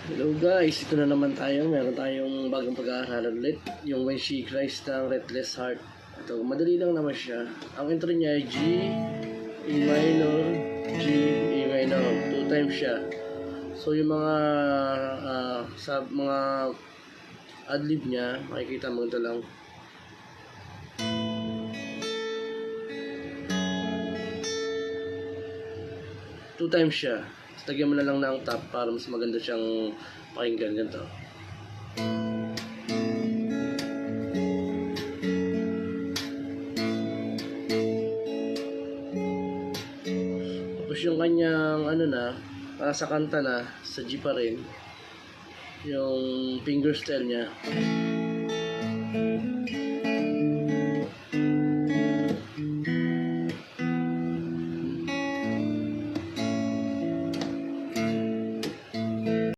Hello guys, ito na naman tayo. Meron tayong bagong pag-aaralan ulit. Yung When She Cries ng Restless Heart. Ito, madali lang naman siya. Ang intro niya ay G, E minor, G, E minor. 2 times siya. So yung mga sa mga adlib niya, makikita mo ito lang. Two times siya. Lagyan mo na lang ng top para mas maganda siyang pakinggan. Ganito. Tapos yung kanyang para sa kanta na, sa G pa rin, yung finger style niya.